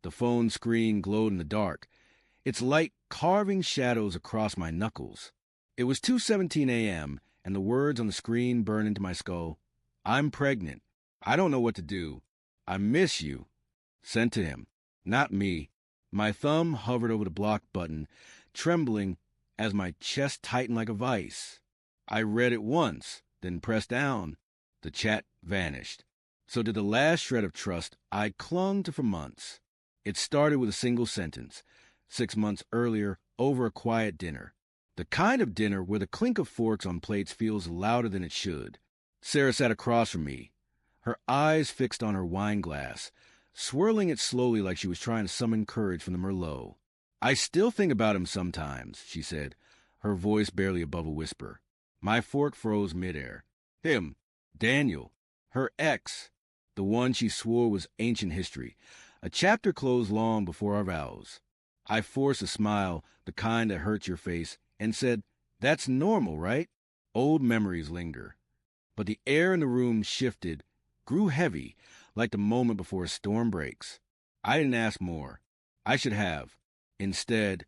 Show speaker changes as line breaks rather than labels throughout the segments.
The phone screen glowed in the dark, its light carving shadows across my knuckles. It was 2:17 a.m., and the words on the screen burned into my skull. I'm pregnant. I don't know what to do. I miss you. Sent to him. Not me. My thumb hovered over the block button, trembling as my chest tightened like a vice. I read it once, then pressed down. The chat vanished. So did the last shred of trust I clung to for months. It started with a single sentence, 6 months earlier, over a quiet dinner. The kind of dinner where the clink of forks on plates feels louder than it should. Sarah sat across from me, her eyes fixed on her wine glass, swirling it slowly like she was trying to summon courage from the Merlot. I still think about him sometimes, she said, her voice barely above a whisper. My fork froze midair. Him, Daniel, her ex, the one she swore was ancient history, a chapter closed long before our vows. I forced a smile, the kind that hurts your face, and said, That's normal, right? Old memories linger. But the air in the room shifted, grew heavy, like the moment before a storm breaks. I didn't ask more. I should have. Instead,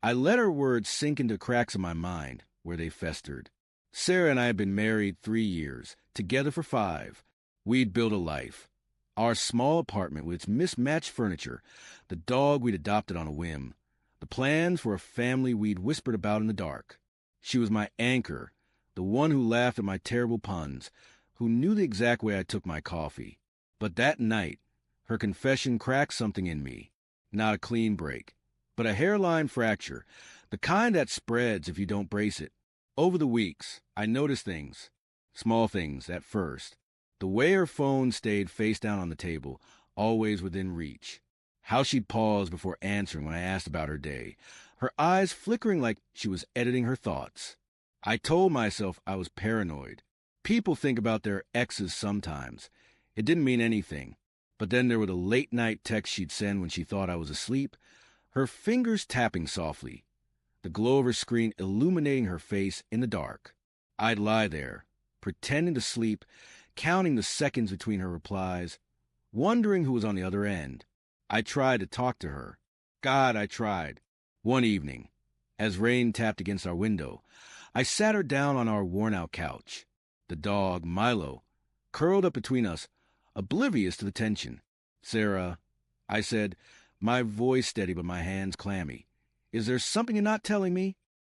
I let her words sink into cracks in my mind, where they festered. Sarah and I had been married 3 years, together for 5. We'd built a life. Our small apartment with its mismatched furniture, the dog we'd adopted on a whim, the plans for a family we'd whispered about in the dark. She was my anchor, the one who laughed at my terrible puns, who knew the exact way I took my coffee. But that night, her confession cracked something in me. Not a clean break, but a hairline fracture, the kind that spreads if you don't brace it. Over the weeks, I noticed things, small things at first. The way her phone stayed face down on the table, always within reach. How she'd pause before answering when I asked about her day, her eyes flickering like she was editing her thoughts. I told myself I was paranoid. People think about their exes sometimes. It didn't mean anything. But then there were the late-night texts she'd send when she thought I was asleep, her fingers tapping softly, the glow of her screen illuminating her face in the dark. I'd lie there, pretending to sleep, counting the seconds between her replies, wondering who was on the other end. I tried to talk to her. God, I tried. One evening, as rain tapped against our window, I sat her down on our worn-out couch. The dog, Milo, curled up between us, oblivious to the tension. Sarah, I said, my voice steady but my hands clammy, is there something you're not telling me?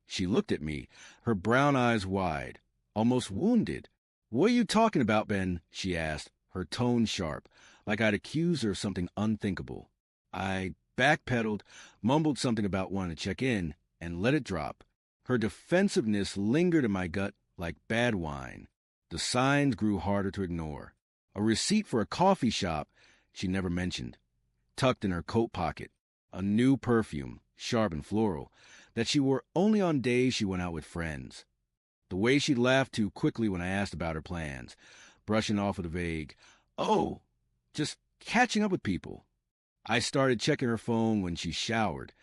She looked at me, her brown eyes wide, almost wounded. What are you talking about, Ben? She asked, her tone sharp, like I'd accused her of something unthinkable. I backpedaled, mumbled something about wanting to check in, and let it drop. Her defensiveness lingered in my gut like bad wine. The signs grew harder to ignore. A receipt for a coffee shop she never mentioned, tucked in her coat pocket. A new perfume, sharp and floral, that she wore only on days she went out with friends. The way she laughed too quickly when I asked about her plans, brushing off with a vague, oh, just catching up with people. I started checking her phone when she showered,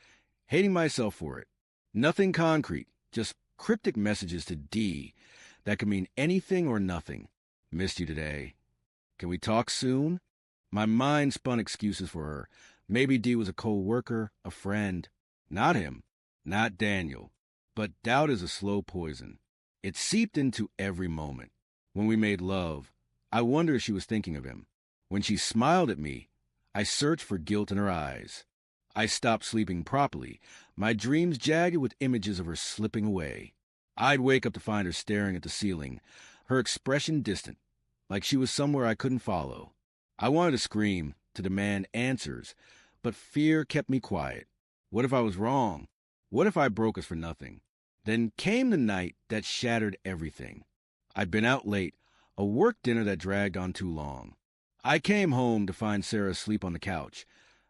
hating myself for it. Nothing concrete, just cryptic messages to D that could mean anything or nothing. Missed you today. Can we talk soon? My mind spun excuses for her. Maybe D was a co-worker, a friend. Not him. Not Daniel. But doubt is a slow poison. It seeped into every moment. When we made love, I wondered if she was thinking of him. When she smiled at me, I searched for guilt in her eyes. I stopped sleeping properly, my dreams jagged with images of her slipping away. I'd wake up to find her staring at the ceiling, her expression distant, like she was somewhere I couldn't follow. I wanted to scream, to demand answers, but fear kept me quiet. What if I was wrong? What if I broke us for nothing? Then came the night that shattered everything. I'd been out late, a work dinner that dragged on too long. I came home to find Sarah asleep on the couch,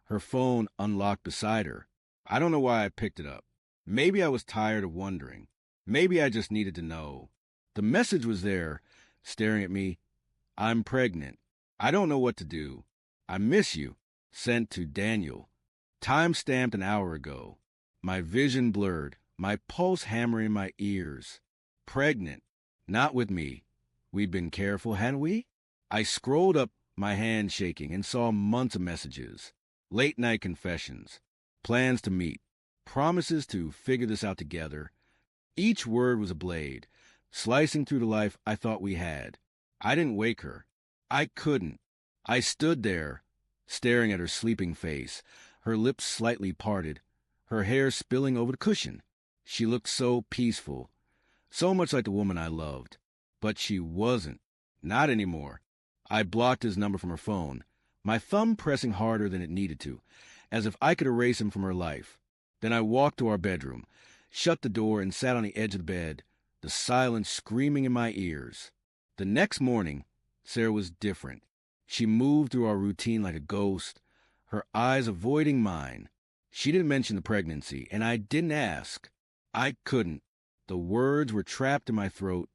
her phone unlocked beside her. I don't know why I picked it up. Maybe I was tired of wondering. Maybe I just needed to know. The message was there, staring at me. I'm pregnant. I don't know what to do. I miss you. Sent to Daniel. Time stamped an hour ago. My vision blurred, my pulse hammering in my ears. Pregnant. Not with me. We'd been careful, hadn't we? I scrolled up, my hand shaking, and saw months of messages. Late-night confessions, plans to meet, promises to figure this out together. Each word was a blade, slicing through the life I thought we had. I didn't wake her. I couldn't. I stood there, staring at her sleeping face, her lips slightly parted, her hair spilling over the cushion. She looked so peaceful, so much like the woman I loved. But she wasn't. Not anymore. I blocked his number from her phone, my thumb pressing harder than it needed to, as if I could erase him from her life. Then I walked to our bedroom, shut the door, and sat on the edge of the bed, the silence screaming in my ears. The next morning, Sarah was different. She moved through our routine like a ghost, her eyes avoiding mine. She didn't mention the pregnancy, and I didn't ask. I couldn't. The words were trapped in my throat,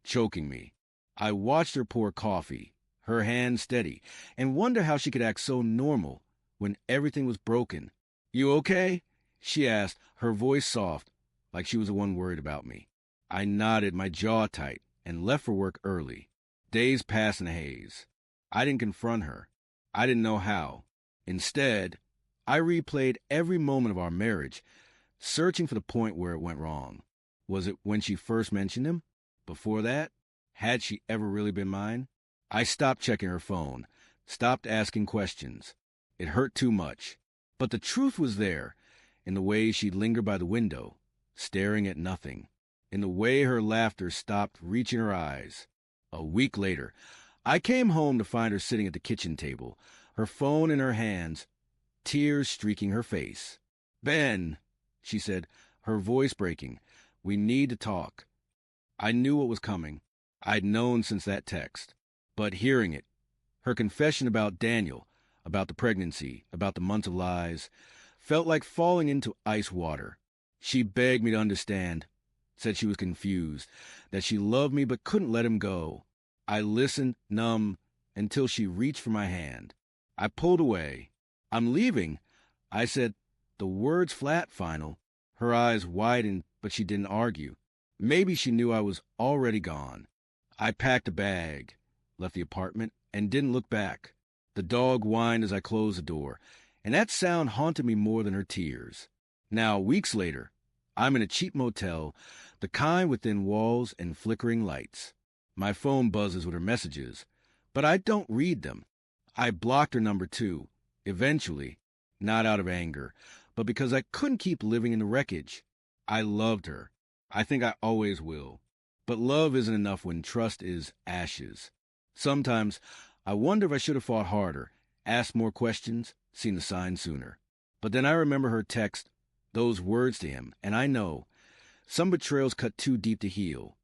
choking me. I watched her pour coffee, her hand steady, and wonder how she could act so normal when everything was broken. "You okay?" she asked, her voice soft, like she was the one worried about me. I nodded, my jaw tight, and left for work early. Days passed in a haze. I didn't confront her. I didn't know how. Instead, I replayed every moment of our marriage, searching for the point where it went wrong. Was it when she first mentioned him? Before that? Had she ever really been mine? I stopped checking her phone, stopped asking questions. It hurt too much. But the truth was there, in the way she'd linger by the window, staring at nothing, in the way her laughter stopped reaching her eyes. A week later, I came home to find her sitting at the kitchen table, her phone in her hands, tears streaking her face. "Ben," she said, her voice breaking, "we need to talk." I knew what was coming. I'd known since that text. But hearing it, her confession about Daniel, about the pregnancy, about the months of lies, felt like falling into ice water. She begged me to understand, said she was confused, that she loved me but couldn't let him go. I listened, numb, until she reached for my hand. I pulled away. "I'm leaving," I said, the words flat, final. Her eyes widened, but she didn't argue. Maybe she knew I was already gone. I packed a bag, left the apartment, and didn't look back. The dog whined as I closed the door, and that sound haunted me more than her tears. Now, weeks later, I'm in a cheap motel, the kind with thin walls and flickering lights. My phone buzzes with her messages, but I don't read them. I blocked her number too, eventually, not out of anger, but because I couldn't keep living in the wreckage. I loved her. I think I always will. But love isn't enough when trust is ashes. Sometimes I wonder if I should have fought harder, asked more questions, seen the signs sooner. But then I remember her text, those words to him, and I know some betrayals cut too deep to heal.